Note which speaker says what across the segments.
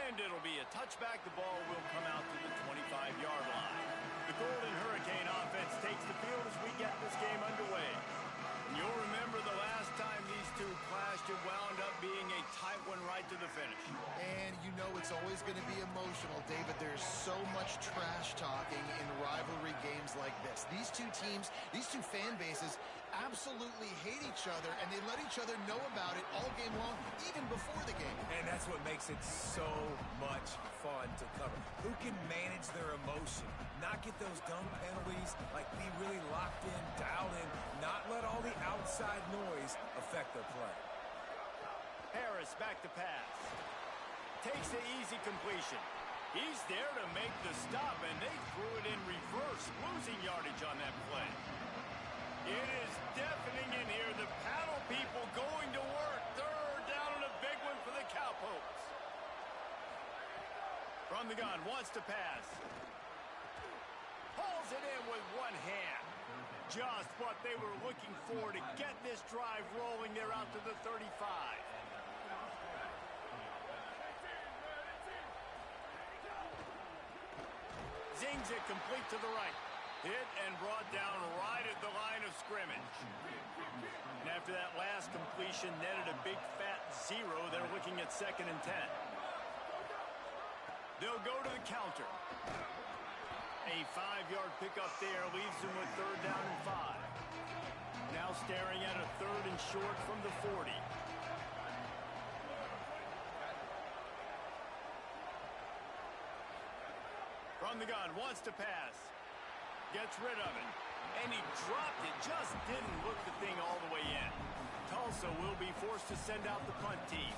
Speaker 1: And it'll be a touchback. The ball will come out to the 25-yard line. The Golden Hurricane offense takes the field as we get this game underway. And you'll remember the last time these two clashed, it wound up being a tight one right to the finish.
Speaker 2: And you know it's always going to be emotional, David. There's so much trash talking in rivalry games like this. These two teams, these two fan bases absolutely hate each other, and they let each other know about it all game long, even before the game.
Speaker 3: And that's what makes it so much fun to cover. Who can manage their emotion, not get those dumb penalties, like be really locked in, dialed in, not let all the outside noise affect their play.
Speaker 1: Harris back to pass. Takes the easy completion. He's there to make the stop, and they threw it in reverse, losing yardage on that play. It is deafening in here. The paddle people going to work. Third down and a big one for the Cowpokes. From the gun, wants to pass. Pulls it in with one hand. Just what they were looking for to get this drive rolling there out to the 35. Zings it complete to the right. Hit and brought down right at the line of scrimmage. And after that last completion, netted a big fat 0. They're looking at 2nd and 10. They'll go to the counter. A 5-yard pickup there leaves them with 3rd down and 5. Now staring at a 3rd and short from the 40. From the gun, wants to pass. Gets rid of it. And he dropped it. Just didn't look the thing all the way in. Tulsa will be forced to send out the punt team.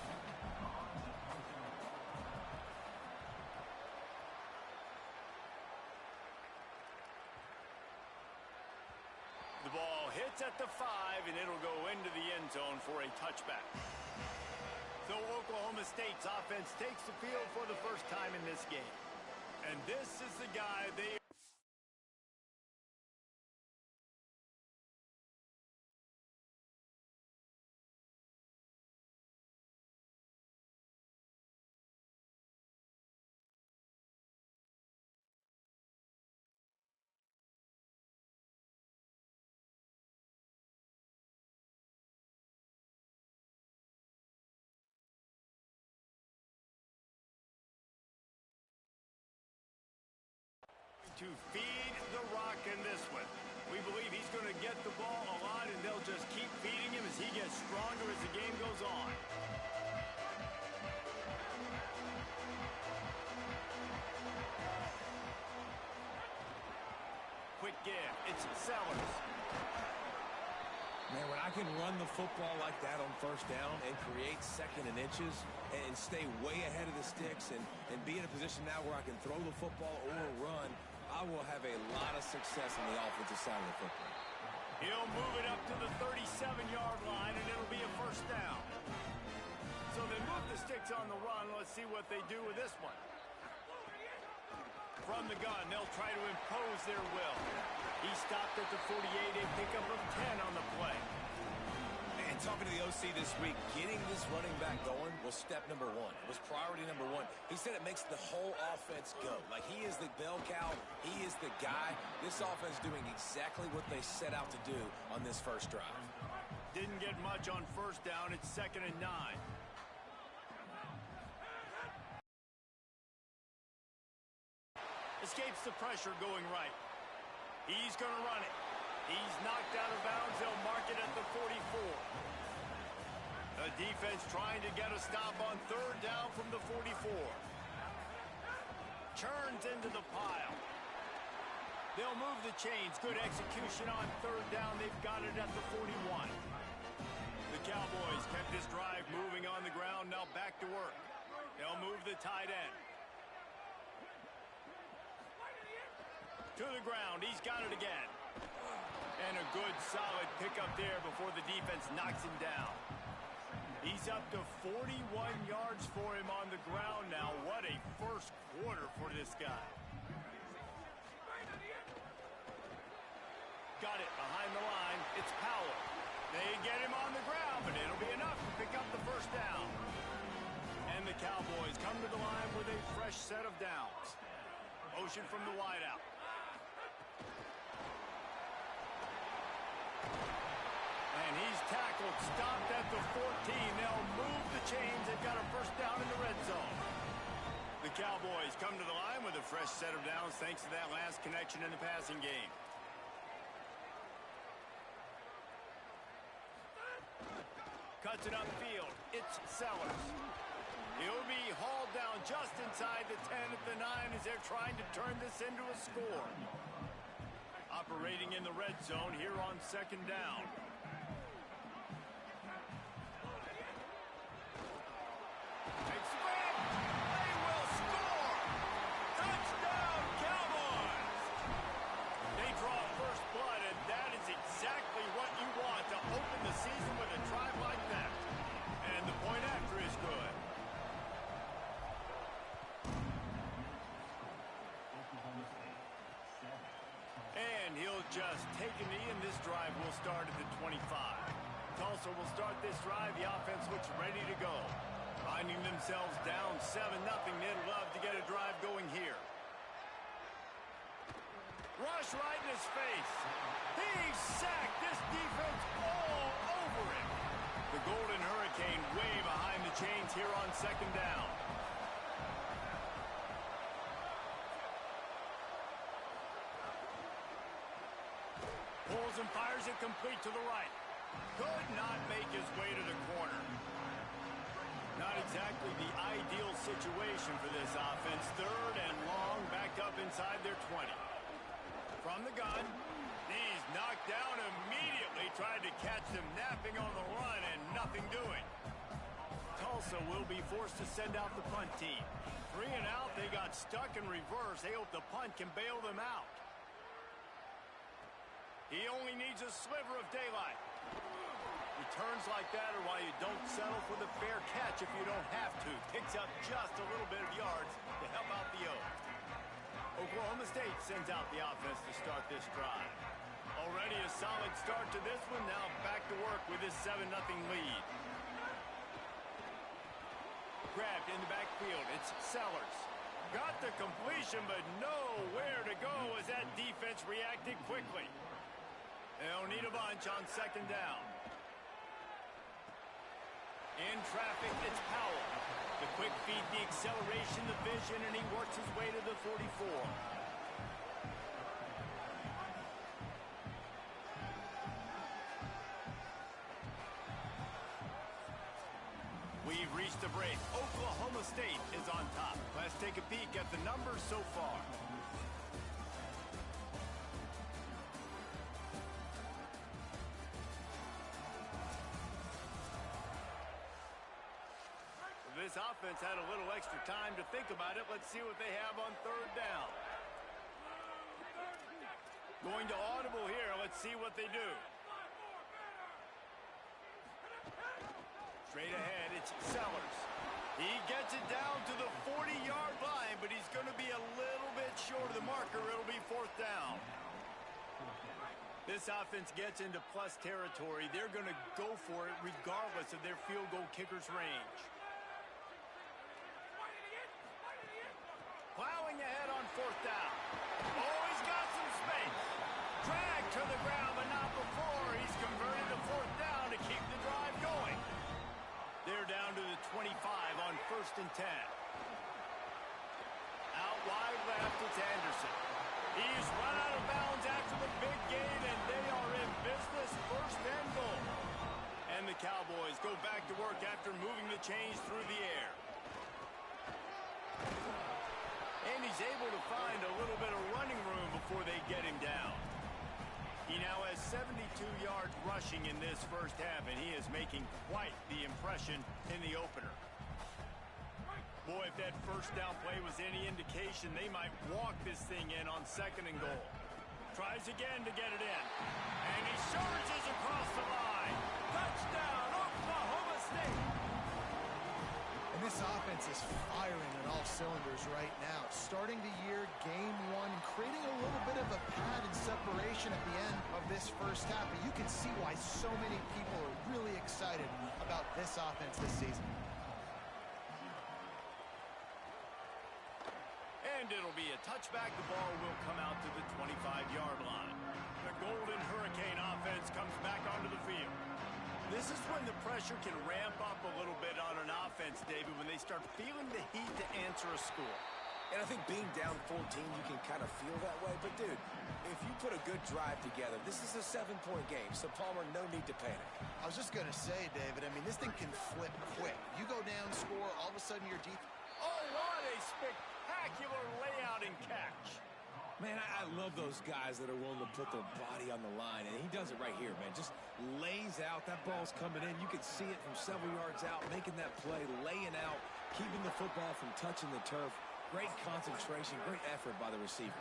Speaker 1: The ball hits at the 5, and it'll go into the end zone for a touchback. So Oklahoma State's offense takes the field for the first time in this game. And this is the guy they... to feed the rock in this one. We believe he's going to get the ball a lot, and they'll just keep feeding him as he gets stronger as the game goes on. Quick give. It's Sellers.
Speaker 3: Man, when I can run the football like that on 1st down and create 2nd and inches and stay way ahead of the sticks and be in a position now where I can throw the football or run, I will have a lot of success on the offensive side of the football.
Speaker 1: He'll move it up to the 37-yard line, and it'll be a 1st down. So they move the sticks on the run. Let's see what they do with this one. From the gun, they'll try to impose their will. He stopped at the 48, a pickup of 10 on the play.
Speaker 3: And talking to the OC this week, getting this running back going was step number 1. It was priority number 1. He said it makes the whole offense go. Like, he is the bell cow. He is the guy. This offense doing exactly what they set out to do on this first drive.
Speaker 1: Didn't get much on 1st down. It's 2nd and 9. Escapes the pressure going right. He's going to run it. He's knocked out of bounds. They'll mark it at the 44. The defense trying to get a stop on 3rd down from the 44. Churns into the pile. They'll move the chains. Good execution on 3rd down. They've got it at the 41. The Cowboys kept this drive moving on the ground. Now back to work. They'll move the tight end. To the ground. He's got it again. And a good, solid pickup there before the defense knocks him down. He's up to 41 yards for him on the ground now. What a first quarter for this guy. Got it behind the line. It's Powell. They get him on the ground, but it'll be enough to pick up the 1st down. And the Cowboys come to the line with Motion from the wideout. And he's tackled, stopped at the 14. They'll move the chains. They've got a first down in the red zone. The Cowboys come to the line with a fresh set of downs thanks to that last connection in the passing game. Cuts it upfield. It's Sellers. He'll be hauled down just inside the 10 at the 9 as they're trying to turn this into a score. Operating in the red zone here on second down. Takes the grab. They will score. Touchdown, Cowboys. They draw first blood, and that is exactly what you want to open the season with a drive like that. And the point after is good. And he'll just take a knee, and this drive will start at the 25. Tulsa will start this drive. The offense looks ready to go. Finding themselves down 7-0. They'd love to get a drive going here. Rush right in his face. He's sacked. This defense all over him. The Golden Hurricane way behind the chains here on second down. Pulls and fires it complete to the right. Could not make his way to the corner. Not exactly the ideal situation for this offense. Third and long, back up inside their 20. From the gun, he's knocked down immediately. Tried to catch them napping on the run and nothing doing. Tulsa will be forced to send out the punt team. 3 and out, they got stuck in reverse. They hope the punt can bail them out. He only needs a sliver of daylight. Returns like that are why you don't settle for the fair catch if you don't have to. Picks up just a little bit of yards to help out the O's. Oklahoma State sends out the offense to start this drive. Already a solid start to this one. Now back to work with this 7-0 lead. Grabbed in the backfield. It's Sellers. Got the completion, but nowhere to go as that defense reacted quickly. They'll need a bunch on second down. In traffic, it's Powell. The quick feed, the acceleration, the vision, and he works his way to the 44. We've reached the break. Oklahoma State is on top. Let's take a peek at the numbers so far. This offense had a little extra time to think about it. Let's see what they have on third down. Going to audible here. Let's see what they do. Straight ahead, it's Sellers. He gets it down to the 40-yard line, but he's going to be a little bit short of the marker. It'll be fourth down. This offense gets into plus territory. They're going to go for it regardless of their field goal kicker's range. Plowing ahead on fourth down. Oh, he's got some space. Drag to the ground, but not before. He's converted to fourth down to keep the drive going. They're down to the 25 on first and 10. Out wide left, it's Anderson. He's run out of bounds after the big gain, and they are in business, first and goal. And the Cowboys go back to work after moving the chains through the air. And he's able to find a little bit of running room before they get him down. He now has 72 yards rushing in this first half, and he is making quite the impression in the opener. Boy, if that first down play was any indication, they might walk this thing in on second and goal. Tries again to get it in. And he surges across the line. Touchdown, Oklahoma State.
Speaker 2: And this offense is firing on all cylinders right now. Starting the year, game one, creating a little bit of a pad and separation at the end of this first half. But you can see why so many people are really excited about this offense this season.
Speaker 1: And it'll be a touchback. The ball will come out to the 25-yard line. The Golden Hurricane offense comes back onto the field. This is when the pressure can ramp up a little bit on an offense, David, when they start feeling the heat to answer a score.
Speaker 3: And I think being down 14, you can kind of feel that way. But, dude, if you put a good drive together, this is a 7-point game. So, Palmer, no need to panic.
Speaker 2: I was just going to say, David, I mean, this thing can flip quick. You go down, score, all of a sudden your defense.
Speaker 1: Oh, what a spectacular layout and catch.
Speaker 3: Man, I love those guys that are willing to put their body on the line, and he does it right here, man. Just lays out. That ball's coming in. You can see it from several yards out, making that play, laying out, keeping the football from touching the turf. Great concentration, great effort by the receiver.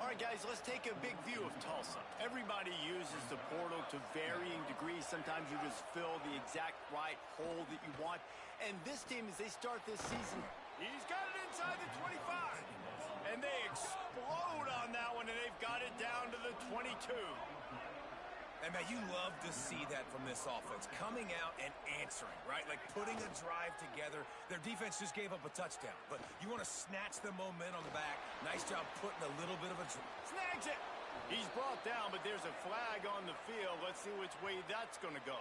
Speaker 1: All right, guys, let's take a big view of Tulsa. Everybody uses the portal to varying degrees. Sometimes you just fill the exact right hole that you want. And this team, as they start this season, he's got it inside the 25. And they explode on that one, and they've got it down to the 22.
Speaker 3: And, man, you love to see that from this offense, coming out and answering, right? Like putting a drive together. Their defense just gave up a touchdown, but you want to snatch the momentum back. Nice job putting a little bit of a drive.
Speaker 1: Snags it. He's brought down, but there's a flag on the field. Let's see which way that's going to go.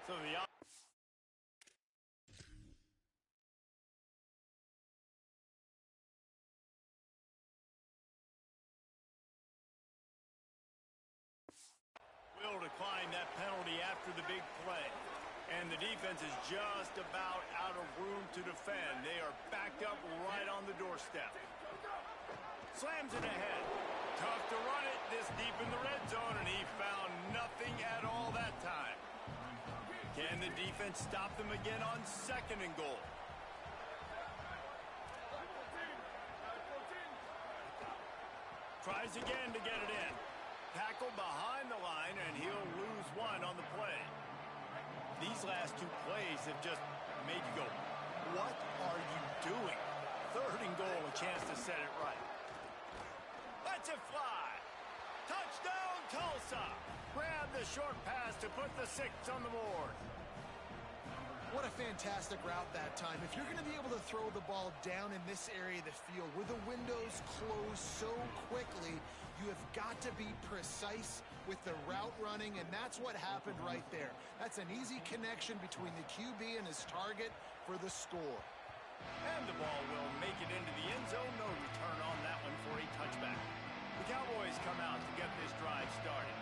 Speaker 1: So the will decline that penalty after the big play. And the defense is just about out of room to defend. They are backed up right on the doorstep. Slams it ahead. Tough to run it this deep in the red zone, and he found nothing at all that time. Can the defense stop them again on 2nd and goal? Tries again to get it in. Tackle behind the line, and he'll lose one on the play. These last two plays have just made you go, what are you doing? 3rd and goal, a chance to set it right. Lets it fly. Touchdown, Tulsa. Grab the short pass to put the 6 on the board.
Speaker 2: What a fantastic route that time. If you're going to be able to throw the ball down in this area of the field where the windows close so quickly, you have got to be precise with the route running, and that's what happened right there. That's an easy connection between the QB and his target for the score.
Speaker 1: And the ball will make it into the end zone. No return on that one for a touchback. The Cowboys come out to get this drive started.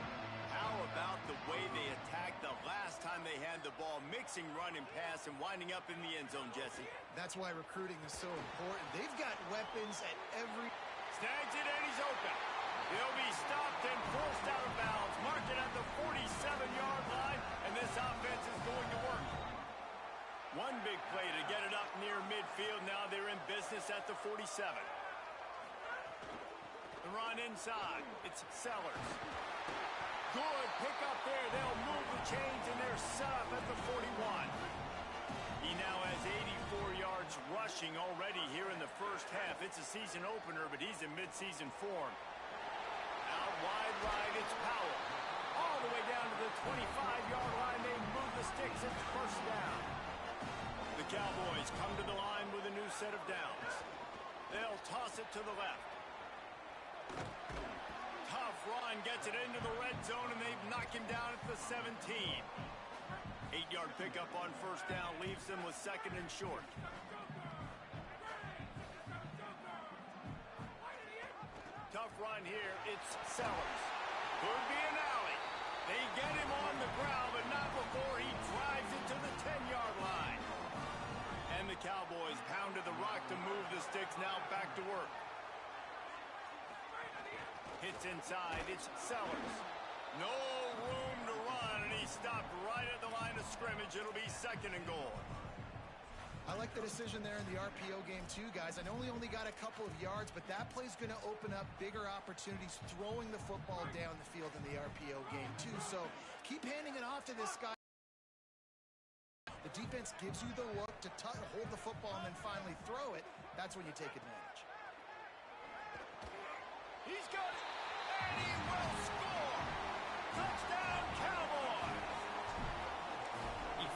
Speaker 1: How about the way they attacked the last time they had the ball, mixing run and pass and winding up in the end zone, Jesse?
Speaker 2: That's why recruiting is so important. They've got weapons at every...
Speaker 1: Snags it, and he's open. He'll be stopped and forced out of bounds. Mark it at the 47-yard line, and this offense is going to work. One big play to get it up near midfield. Now they're in business at the 47. The run inside. It's Sellers. Good pick up there. They'll move the chains, and they're set up at the 41. He now has 84 yards rushing already here in the first half. It's a season opener, but he's in midseason form. Out wide right, it's Powell. All the way down to the 25-yard line. They move the sticks. It's 1st down. The Cowboys come to the line with a new set of downs. They'll toss it to the left. Tough run, gets it into the red zone, and they've knocked him down at the 17. 8-yard pickup on 1st down leaves them with 2nd and short. Tough run here, it's Sellers. Could be an alley. They get him on the ground, but not before he drives it to the 10-yard line. And the Cowboys pounded the rock to move the sticks, now back to work. Hits inside, it's Sellers. No room to run, and he stopped right at the line of scrimmage. It'll be 2nd and goal.
Speaker 2: I like the decision there in the RPO game too, guys. I know he only got a couple of yards, but that play's going to open up bigger opportunities throwing the football down the field in the RPO game too. So keep handing it off to this guy. The defense gives you the look to hold the football and then finally throw it. That's when you take advantage.
Speaker 1: He's got it, and he will score. Touchdown, Cowboys.
Speaker 3: You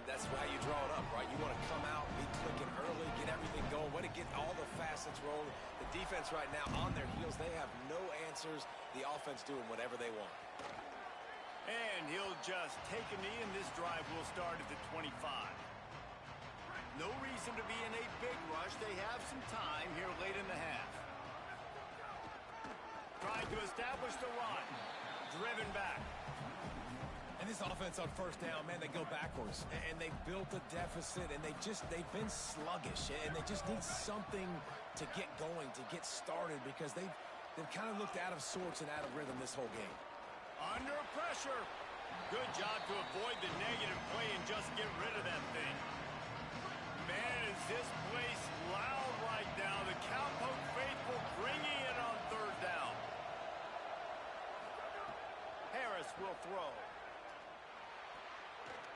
Speaker 3: that's how you draw it up, right? You want to come out, be clicking early, get everything going, want to get all the facets rolling. The defense right now on their heels, they have no answers. The offense doing whatever they want.
Speaker 1: And he'll just take a knee, and this drive will start at the 25. No reason to be in a big rush. They have some time here late in the half. Trying to establish the run. Driven back.
Speaker 3: And this offense on first down, man, they go backwards. And they built a deficit, and they've been sluggish. And they just need something to get going, to get started, because they've kind of looked out of sorts and out of rhythm this whole game.
Speaker 1: Under pressure. Good job to avoid the negative play and just get rid of that thing. Man, is this place loud right now. The Cowpoke faithful bringing it on third down. Harris will throw.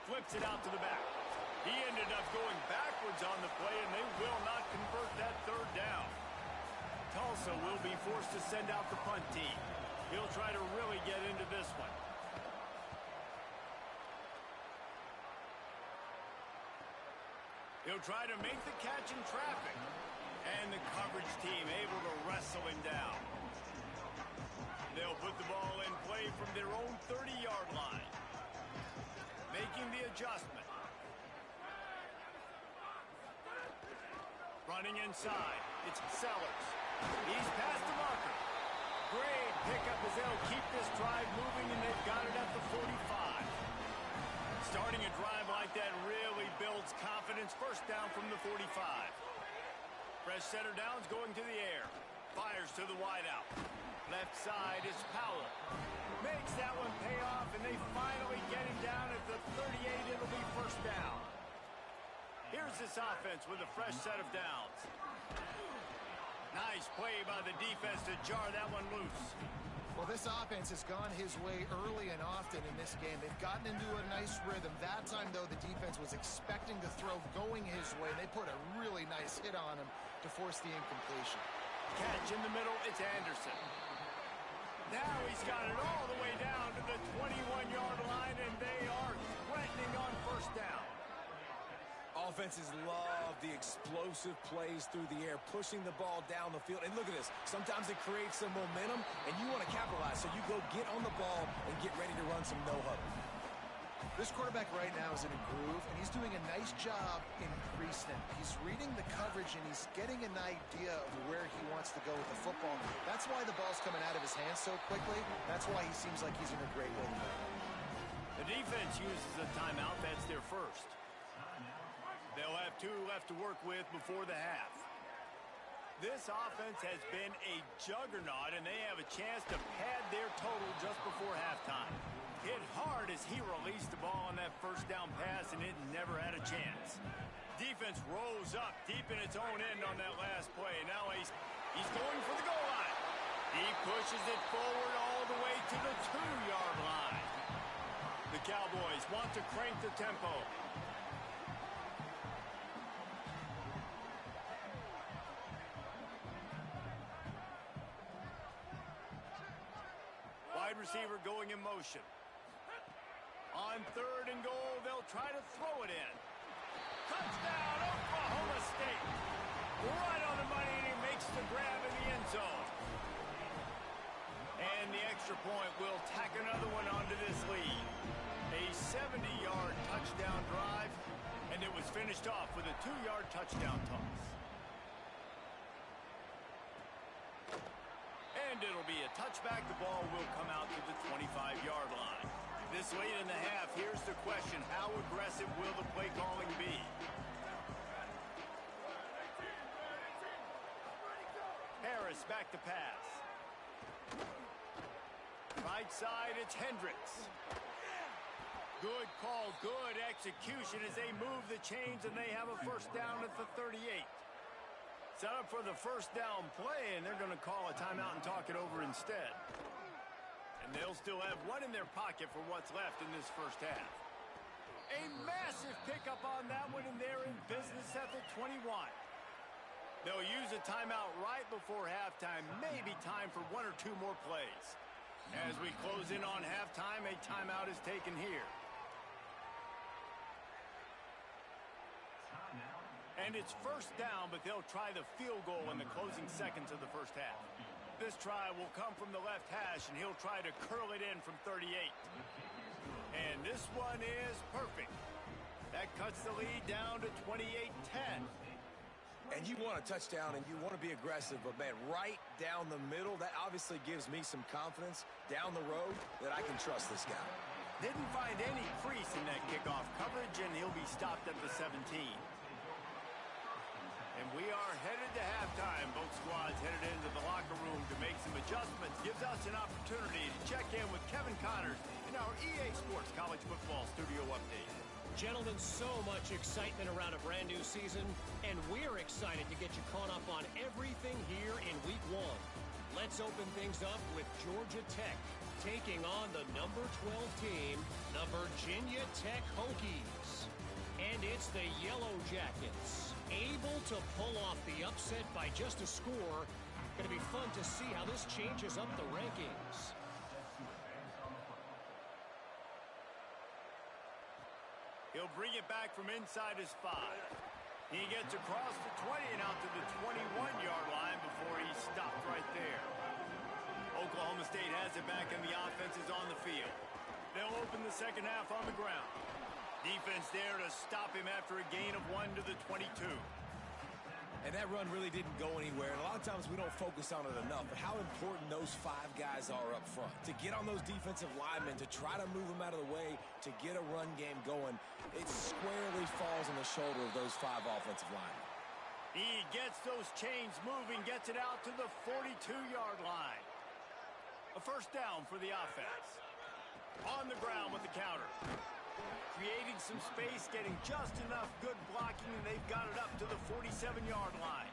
Speaker 1: Flips it out to the back. He ended up going backwards on the play, and they will not convert that third down. Tulsa will be forced to send out the punt team. He'll try to really get into this one. He'll try to make the catch in traffic. And the coverage team able to wrestle him down. They'll put the ball in play from their own 30-yard line. Making the adjustment. Running inside. It's Sellers. He's past the marker. Great pickup as they'll keep this drive moving, and they've got it at the 45. Starting a drive like that really builds confidence. First down from the 45. Fresh center downs going to the air. Fires to the wideout. Left side is Powell. Makes that one pay off, and they finally get him down at the 38. It'll be first down. Here's this offense with a fresh set of downs. Nice play by the defense to jar that one loose.
Speaker 2: Well, this offense has gone his way early and often in this game. They've gotten into a nice rhythm. That time, though, the defense was expecting the throw going his way. They put a really nice hit on him to force the incompletion.
Speaker 1: Catch in the middle, it's Anderson. Now he's got it all the way down to the 21-yard line, and they are threatening on first down.
Speaker 3: Offenses love the explosive plays through the air, pushing the ball down the field. And look at this. Sometimes it creates some momentum, and you want to capitalize. So you go get on the ball and get ready to run some no-huddle.
Speaker 2: This quarterback right now is in a groove, and he's doing a nice job in pre-snap. He's reading the coverage, and he's getting an idea of where he wants to go with the football. That's why the ball's coming out of his hands so quickly. That's why he seems like he's in a great rhythm.
Speaker 1: The defense uses a timeout. That's their first. They'll have 2 left to work with before the half. This offense has been a juggernaut, and they have a chance to pad their total just before halftime. Hit hard as he released the ball on that first down pass, and it never had a chance. Defense rose up deep in its own end on that last play. Now he's going for the goal line. He pushes it forward all the way to the 2-yard line. The Cowboys want to crank the tempo. Wide receiver going in motion. On 3rd and goal, they'll try to throw it in. Touchdown, Oklahoma State. Right on the money, and he makes the grab in the end zone. And the extra point will tack another one onto this lead. A 70-yard touchdown drive, and it was finished off with a 2-yard touchdown toss. And it'll be a touchback. The ball will come out to the 25-yard line. This late in the half, here's the question. How aggressive will the play calling be? Harris back to pass. Right side, it's Hendricks. Good call, good execution as they move the chains, and they have a first down at the 38. Set up for the first down play, and they're going to call a timeout and talk it over instead. And they'll still have one in their pocket for what's left in this first half. A massive pickup on that one, and they're in business at the 21. They'll use a timeout right before halftime. Maybe time for 1 or 2 more plays. As we close in on halftime, a timeout is taken here. And it's first down, but they'll try the field goal in the closing seconds of the first half. This try will come from the left hash, and he'll try to curl it in from 38. And this one is perfect. That cuts the lead down to 28-10.
Speaker 3: And you want a touchdown and you want to be aggressive, but, man, right down the middle, that obviously gives me some confidence down the road that I can trust this guy.
Speaker 1: Didn't find any crease in that kickoff coverage, and he'll be stopped at the 17. And we are headed to halftime. Both squads headed into the locker room to make some adjustments. Gives us an opportunity to check in with Kevin Connors in our EA Sports College Football Studio Update.
Speaker 4: Gentlemen, so much excitement around a brand new season, and we're excited to get you caught up on everything here in Week 1. Let's open things up with Georgia Tech taking on the number 12 team, the Virginia Tech Hokies. And it's the Yellow Jackets, able to pull off the upset by just a score. Going to be fun to see how this changes up the rankings.
Speaker 1: He'll bring it back from inside his 5. He gets across the 20 and out to the 21-yard line before he's stopped right there. Oklahoma State has it back and the offense is on the field. They'll open the second half on the ground. Defense there to stop him after a gain of 1 to the 22.
Speaker 3: And that run really didn't go anywhere. And a lot of times we don't focus on it enough, but how important those 5 guys are up front. To get on those defensive linemen, to try to move them out of the way, to get a run game going, it squarely falls on the shoulder of those 5 offensive linemen.
Speaker 1: He gets those chains moving, gets it out to the 42-yard line. A first down for the offense. On the ground with the counter. Creating some space, getting just enough good blocking, and they've got it up to the 47-yard line.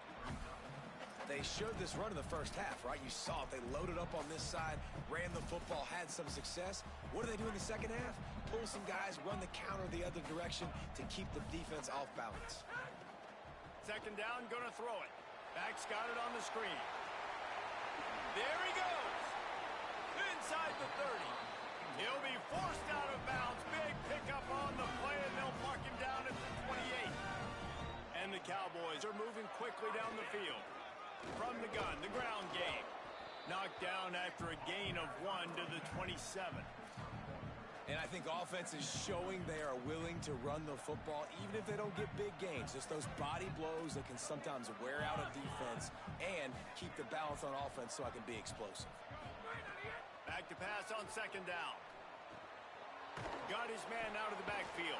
Speaker 3: They showed this run in the first half, right? You saw it. They loaded up on this side, ran the football, had some success. What do they do in the second half? Pull some guys, run the counter the other direction to keep the defense off balance.
Speaker 1: Second down, gonna throw it. Back's got it on the screen. There he goes. Inside the 30. He'll be forced out of bounds. Big pickup on the play, and they'll mark him down at the 28. And the Cowboys are moving quickly down the field. From the gun, the ground game. Knocked down after a gain of 1 to the 27.
Speaker 3: And I think offense is showing they are willing to run the football, even if they don't get big gains. Just those body blows that can sometimes wear out a defense and keep the balance on offense so I can be explosive.
Speaker 1: Back to pass on second down. Got his man out of the backfield.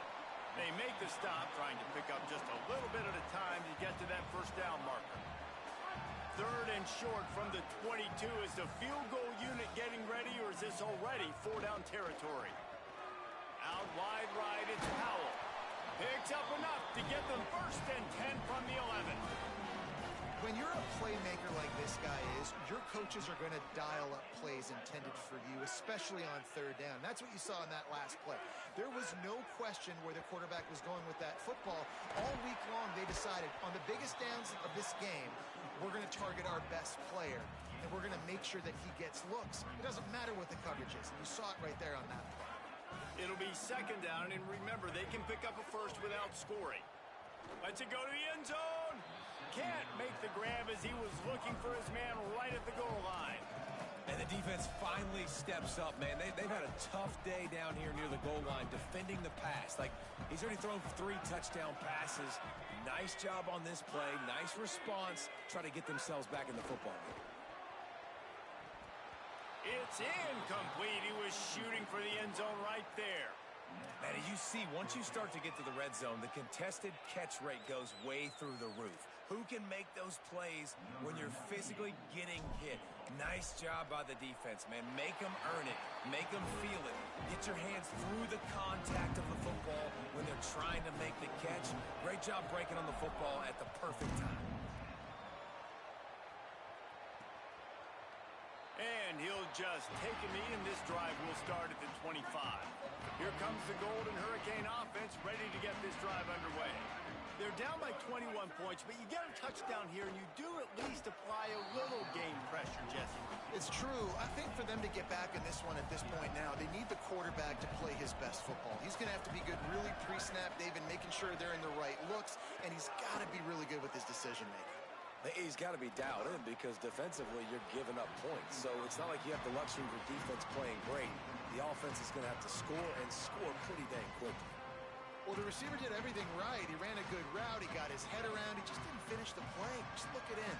Speaker 1: They make the stop, trying to pick up just a little bit at a time to get to that first down marker. Third and short from the 22. Is the field goal unit getting ready, or is this already 4-down territory? Out wide right, it's Powell. Picks up enough to get them first and 10 from the 11.
Speaker 2: When you're a playmaker like this guy is, your coaches are going to dial up plays intended for you, especially on third down. That's what you saw in that last play. There was no question where the quarterback was going with that football. All week long, they decided on the biggest downs of this game, we're going to target our best player, and we're going to make sure that he gets looks. It doesn't matter what the coverage is, and you saw it right there on that play.
Speaker 1: It'll be second down, and remember, they can pick up a first without scoring. Lets it go to the end zone. Can't make the grab as he was looking for his man right at the goal line.
Speaker 3: And the defense finally steps up, man. They've had a tough day down here near the goal line defending the pass. Like, he's already thrown 3 touchdown passes. Nice job on this play. Nice response. Try to get themselves back in the football game.
Speaker 1: It's incomplete. He was shooting for the end zone right there.
Speaker 3: Man, as you see, once you start to get to the red zone, the contested catch rate goes way through the roof. Who can make those plays when you're physically getting hit? Nice job by the defense, man. Make them earn it. Make them feel it. Get your hands through the contact of the football when they're trying to make the catch. Great job breaking on the football at the perfect time.
Speaker 1: And he'll just take a knee, and this drive will start at the 25. Here comes the Golden Hurricane offense, ready to get this drive underway. They're down by 21 points, but you get a touchdown here, and you do at least apply a little game pressure, Jesse.
Speaker 2: It's true. I think for them to get back in this one at this point now, they need the quarterback to play his best football. He's going to have to be good really pre-snap, David, making sure they're in the right looks, and he's got to be really good with his decision-making.
Speaker 3: He's got to be dialed in because defensively you're giving up points. So it's not like you have the luxury for defense playing great. The offense is going to have to score and score pretty dang quickly.
Speaker 2: Well, the receiver did everything right. He ran a good route. He got his head around. He just didn't finish the play. Just look it in.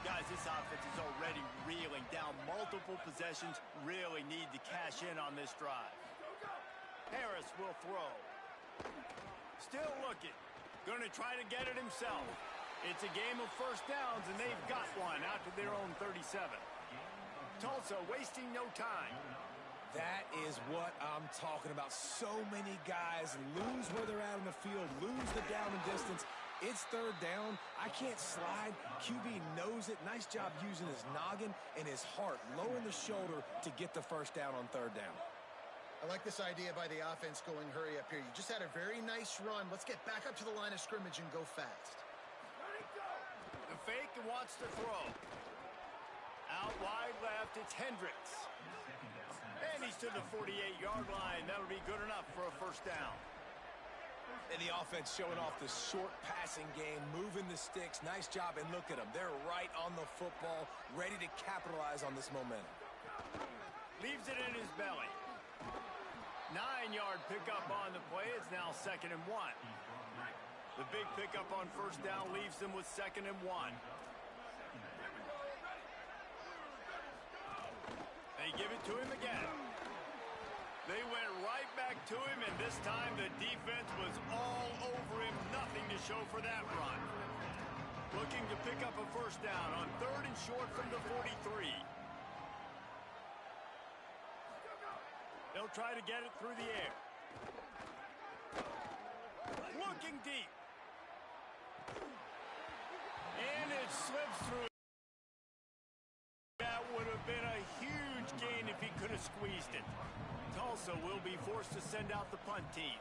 Speaker 1: Guys, this offense is already reeling down multiple possessions. Really need to cash in on this drive. Harris will throw. Still looking. Going to try to get it himself. It's a game of first downs, and they've got one out to their own 37. Tulsa wasting no time.
Speaker 3: That is what I'm talking about. So many guys lose where they're at in the field, lose the down and distance. It's third down. I can't slide. QB knows it. Nice job using his noggin and his heart, lowering the shoulder to get the first down on third down.
Speaker 2: I like this idea by the offense going hurry up here. You just had a very nice run. Let's get back up to the line of scrimmage and go fast.
Speaker 1: The fake wants to throw. Out wide left, it's Hendricks. And he's to the 48-yard line. That'll be good enough for a first down.
Speaker 3: And the offense showing off the short passing game, moving the sticks. Nice job, and look at them. They're right on the football, ready to capitalize on this momentum.
Speaker 1: Leaves it in his belly. 9-yard pickup on the play. It's now 2nd and 1. The big pickup on first down leaves them with 2nd and 1. They give it to him again. They went right back to him, and this time the defense was all over him. Nothing to show for that run. Looking to pick up a first down on 3rd and short from the 43. They'll try to get it through the air. Looking deep. And it slips through. That would have been a huge gain if he could have squeezed it. Tulsa will be forced to send out the punt team.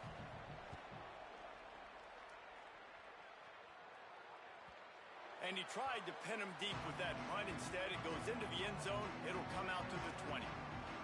Speaker 1: And he tried to pin him deep with that punt. Instead, it goes into the end zone. It'll come out to the 20.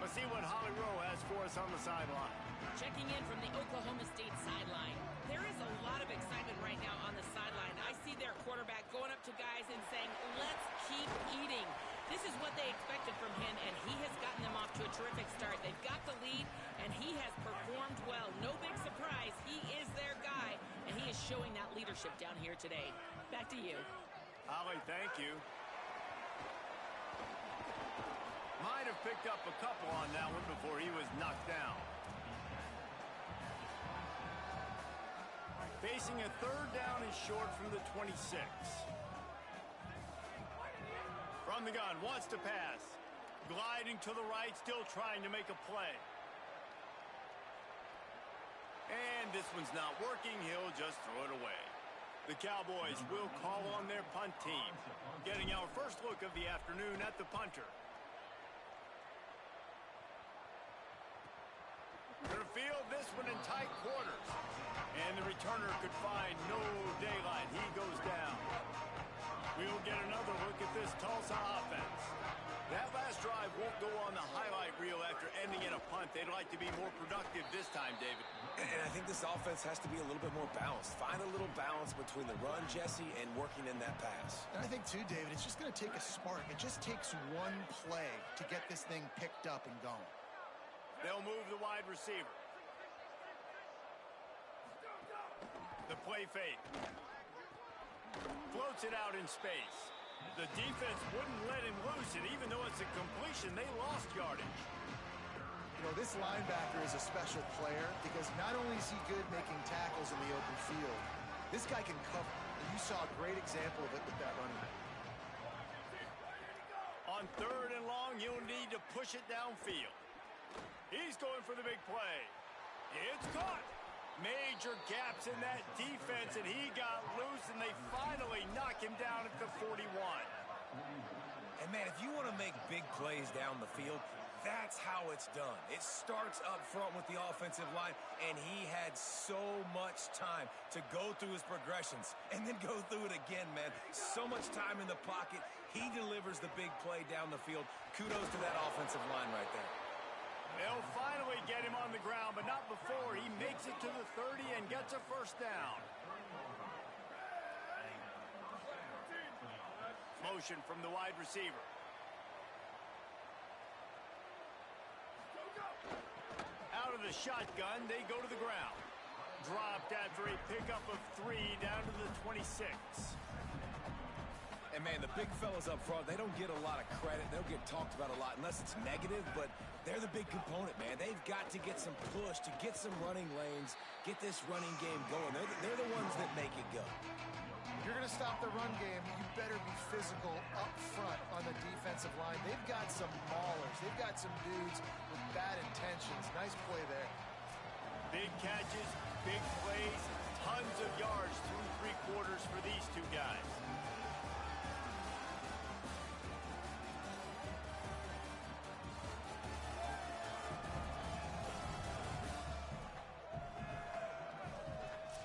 Speaker 1: Let's see what Holly Rowe has for us on the sideline.
Speaker 5: Checking in from the Oklahoma State sideline. There is a lot of excitement right now on the sideline. I see their quarterback going up to guys and saying, let's keep eating. This is what they expected from him, and he has gotten them off to a terrific start. They've got the lead, and he has performed well. No big surprise. He is their guy, and he is showing that leadership down here today. Back to you.
Speaker 1: Holly, thank you. Might have picked up a couple on that one before he was knocked down. Facing a 3rd down and short from the 26. From the gun, wants to pass. Gliding to the right, still trying to make a play. And this one's not working. He'll just throw it away. The Cowboys will call on their punt team. Getting our first look of the afternoon at the punter. Going to field this one in tight quarters. And the returner could find no daylight. He goes down. We'll get another look at this Tulsa offense. That last drive won't go on the highlight reel after ending in a punt. They'd like to be more productive this time, David.
Speaker 3: And I think this offense has to be a little bit more balanced. Find a little balance between the run, Jesse, and working in that pass.
Speaker 2: And I think, too, David, it's just going to take a spark. It just takes one play to get this thing picked up and going.
Speaker 1: They'll move the wide receiver. The play fake. Floats it out in space. The defense wouldn't let him loose, and even though it's a completion, they lost yardage.
Speaker 2: You know, this linebacker is a special player because not only is he good making tackles in the open field, this guy can cover. And you saw a great example of it with that running back.
Speaker 1: On 3rd and long, you'll need to push it downfield. He's going for the big play. It's caught. Major gaps in that defense, and he got loose, and they finally knock him down at the 41.
Speaker 3: And, man, if you want to make big plays down the field, that's how it's done. It starts up front with the offensive line, and he had so much time to go through his progressions and then go through it again, man. So much time in the pocket. He delivers the big play down the field. Kudos to that offensive line right there.
Speaker 1: They'll finally get him on the ground, but not before he makes it to the 30 and gets a first down. Motion from the wide receiver. Out of the shotgun, they go to the ground. Dropped after a pickup of 3 down to the 26.
Speaker 3: And, man, the big fellas up front, they don't get a lot of credit. They'll get talked about a lot unless it's negative, but they're the big component, man. They've got to get some push, to get some running lanes, get this running game going. They're the ones that make it go.
Speaker 2: If you're going to stop the run game, you better be physical up front on the defensive line. They've got some maulers. They've got some dudes with bad intentions. Nice play there.
Speaker 1: Big catches, big plays, tons of yards through 3 quarters for these two guys.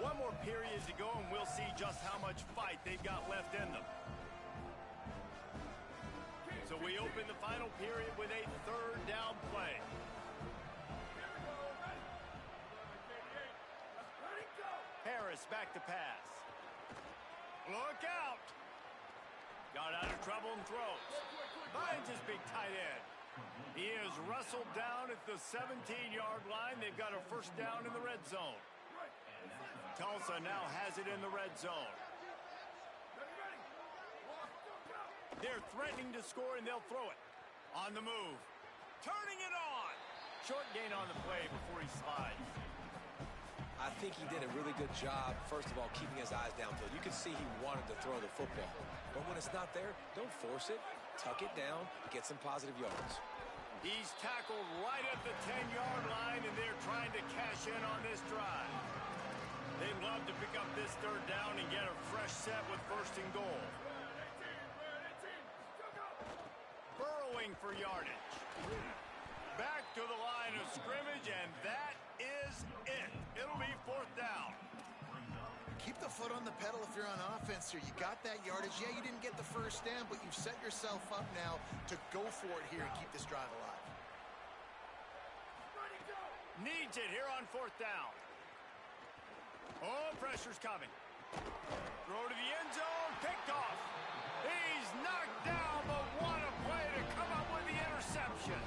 Speaker 1: One more period to go, and we'll see just how much fight they've got left in them. So we open the final period with a 3rd down play. Harris back to pass. Look out! Got out of trouble and throws. Finds his big tight end. He is wrestled down at the 17-yard line. They've got a first down in the red zone. Tulsa now has it in the red zone. They're threatening to score, and they'll throw it. On the move. Turning it on. Short gain on the play before he slides.
Speaker 3: I think he did a really good job, first of all, keeping his eyes downfield. You can see he wanted to throw the football. But when it's not there, don't force it. Tuck it down. Get some positive yards.
Speaker 1: He's tackled right at the 10-yard line, and they're trying to cash in on this drive. They'd love to pick up this 3rd down and get a fresh set with 1st and goal. Burrowing for yardage. Back to the line of scrimmage, and that is it. It'll be 4th down.
Speaker 2: Keep the foot on the pedal if you're on offense here. You got that yardage. Yeah, you didn't get the first down, but you've set yourself up now to go for it here and keep this drive alive.
Speaker 1: Needs it here on 4th down. Oh, pressure's coming. Throw to the end zone. Picked off. He's knocked down, but what a play to come up with the interception.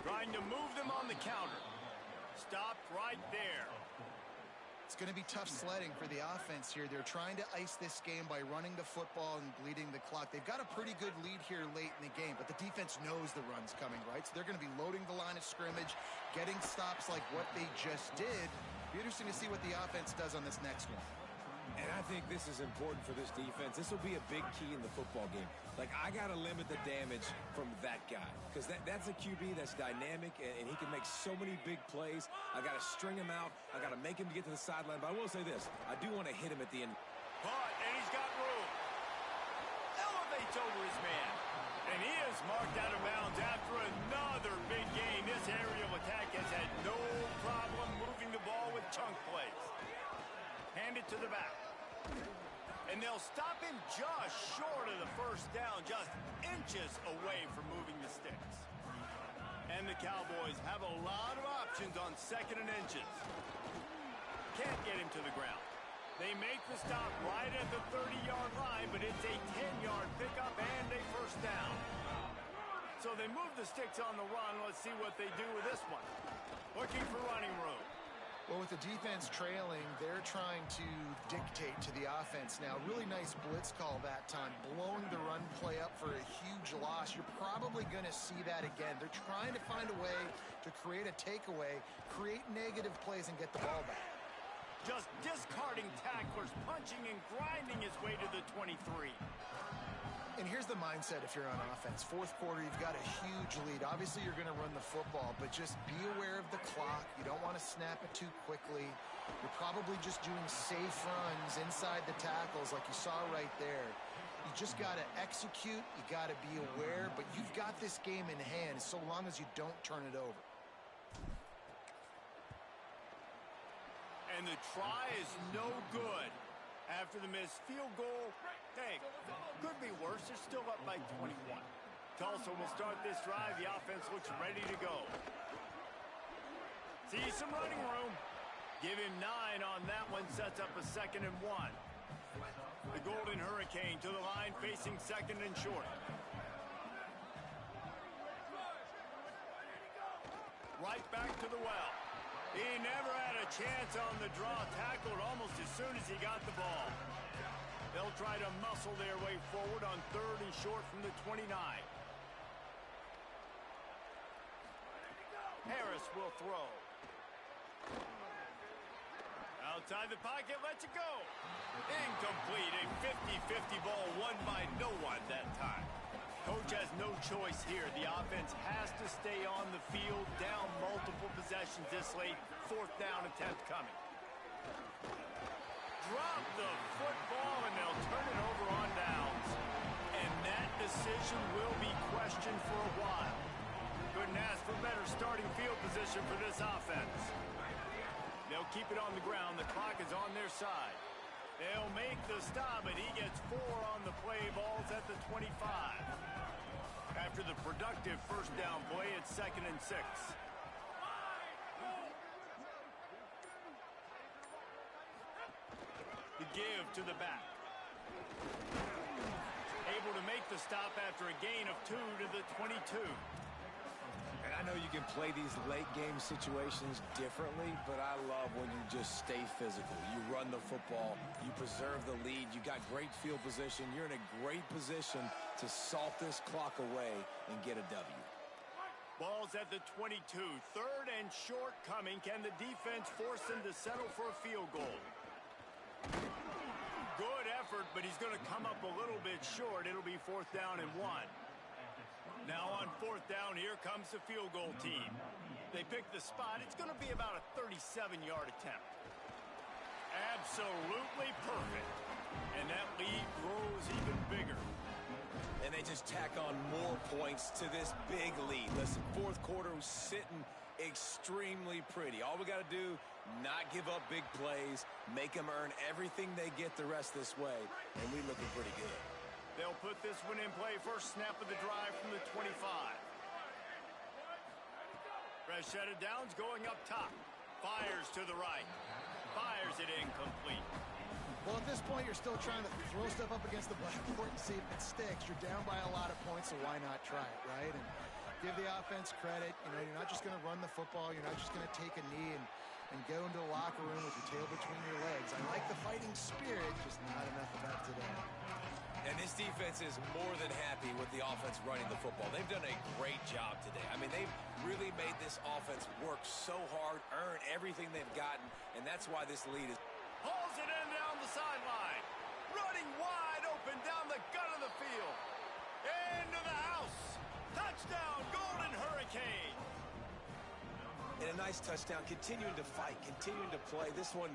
Speaker 1: Trying to move them on the counter. Stopped right there.
Speaker 2: It's going to be tough sledding for the offense here. They're trying to ice this game by running the football and bleeding the clock. They've got a pretty good lead here late in the game, but the defense knows the run's coming, right? So they're going to be loading the line of scrimmage, getting stops like what they just did. Be interesting to see what the offense does on this next one.
Speaker 3: And I think this is important for this defense. This will be a big key in the football game. Like, I got to limit the damage from that guy because that's a QB that's dynamic, and he can make so many big plays. I got to string him out. I got to make him get to the sideline. But I will say this. I do want to hit him at the end.
Speaker 1: But, and he's got room. Elevates over his man. And he is marked out of bounds after another big gain. This aerial attack has had no problem moving the ball with chunk plays. Hand it to the back. And they'll stop him just short of the first down, just inches away from moving the sticks. And the Cowboys have a lot of options on 2nd and inches. Can't get him to the ground. They make the stop right at the 30-yard line, but it's a 10-yard pickup and a first down. So they move the sticks on the run. Let's see what they do with this one. Looking for running room.
Speaker 2: Well, with the defense trailing, they're trying to dictate to the offense now. Really nice blitz call that time, blowing the run play up for a huge loss. You're probably going to see that again. They're trying to find a way to create a takeaway, create negative plays, and get the ball back.
Speaker 1: Just discarding tacklers, punching and grinding his way to the 23.
Speaker 2: And here's the mindset if you're on offense. 4th quarter, you've got a huge lead. Obviously, you're going to run the football, but just be aware of the clock. You don't want to snap it too quickly. You're probably just doing safe runs inside the tackles like you saw right there. You just got to execute. You got to be aware, but you've got this game in hand so long as you don't turn it over.
Speaker 1: And the try is no good. After the missed field goal, hey, could be worse. They're still up by 21. Tulsa will start this drive. The offense looks ready to go. See some running room. Give him 9 on that one. Sets up a 2nd and 1. The Golden Hurricane to the line, facing 2nd and short. Right back to the well. He never had a chance on the draw. Tackled almost as soon as he got the ball. They'll try to muscle their way forward on 3rd and short from the 29. Harris will throw. Outside the pocket, lets it go. Incomplete. A 50-50 ball won by no one that time. Coach has no choice here. The offense has to stay on the field, down multiple possessions this late. 4th down attempt coming. Drop the football, and they'll turn it over on downs. And that decision will be questioned for a while. Couldn't ask for better starting field position for this offense. They'll keep it on the ground. The clock is on their side. They'll make the stop, and he gets 4 on the play. Ball's at the 25. After the productive 1st down play, it's 2nd and 6. The give to the back. Able to make the stop after a gain of 2 to the 22.
Speaker 3: And I know you can play these late-game situations differently, but I love when you just stay physical. You run the football. You preserve the lead. You got great field position. You're in a great position to salt this clock away and get a W.
Speaker 1: Ball's at the 22. 3rd and short coming. Can the defense force him to settle for a field goal? Good effort, but he's going to come up a little bit short. It'll be 4th down and 1. Now on 4th down, here comes the field goal team. They pick the spot. It's going to be about a 37-yard attempt. Absolutely perfect. And that lead grows even bigger.
Speaker 3: And they just tack on more points to this big lead. Listen, 4th quarter was sitting extremely pretty. All we got to do, not give up big plays, make them earn everything they get the rest this way, and we're looking pretty good.
Speaker 1: They'll put this one in play. First snap of the drive from the 25. Fresh set of downs going up top. Fires to the right. Fires it incomplete.
Speaker 2: Well, at this point, you're still trying to throw stuff up against the blackboard and see if it sticks. You're down by a lot of points, so why not try it, right? And give the offense credit. You know, you're not just going to run the football. You're not just going to take a knee and go into the locker room with your tail between your legs. I like the fighting spirit, just not enough of that today.
Speaker 3: And this defense is more than happy with the offense running the football. They've done a great job today. I mean, they've really made this offense work so hard, earn everything they've gotten, and that's why this lead is...
Speaker 1: Hauls it in down the sideline. Running wide open down the gut of the field. Into the house. Touchdown, Golden Hurricane.
Speaker 3: And a nice touchdown, continuing to fight, continuing to play. This one,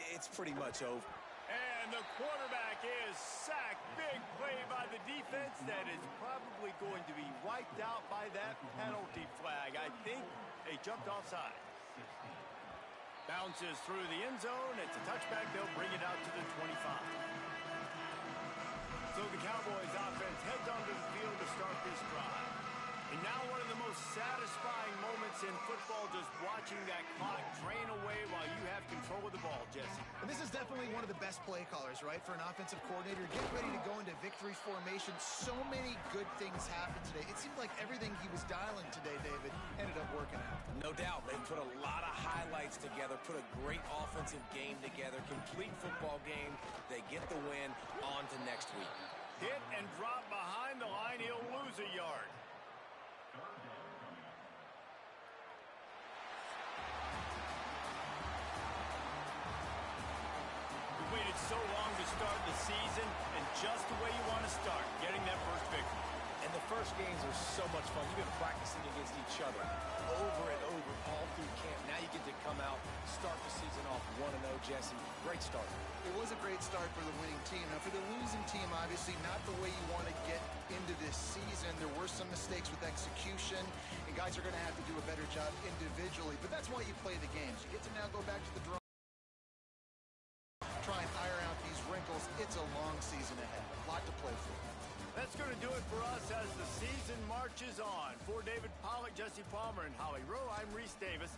Speaker 3: it's pretty much over.
Speaker 1: And the quarterback is sacked. Big play by the defense that is probably going to be wiped out by that penalty flag. I think they jumped offside. Bounces through the end zone. It's a touchback. They'll bring it out to the 25. So the Cowboys offense heads onto the field to start this drive. And now one of the most satisfying moments in football, just watching that clock drain away while you have control of the ball, Jesse.
Speaker 2: And this is definitely one of the best play callers, right, for an offensive coordinator. Get ready to go into victory formation. So many good things happened today. It seemed like everything he was dialing today, David, ended up working out.
Speaker 3: No doubt. They put a lot of highlights together, put a great offensive game together, complete football game. They get the win. On to next week.
Speaker 1: Hit and drop behind the line. He'll lose a yard. Waited so long to start the season, and just the way you want to start, getting that first victory.
Speaker 3: And the first games are so much fun. You've been practicing against each other over and over all through camp. Now you get to come out, start the season off 1-0, Jesse. Great start.
Speaker 2: It was a great start for the winning team. Now, for the losing team, obviously not the way you want to get into this season. There were some mistakes with execution, and guys are going to have to do a better job individually. But that's why you play the games. You get to now go back to the drawing. Try and iron out these wrinkles. It's a long season ahead. A lot to play for.
Speaker 1: That's going to do it for us as the season marches on. For David Pollock, Jesse Palmer, and Holly Rowe, I'm Reese Davis.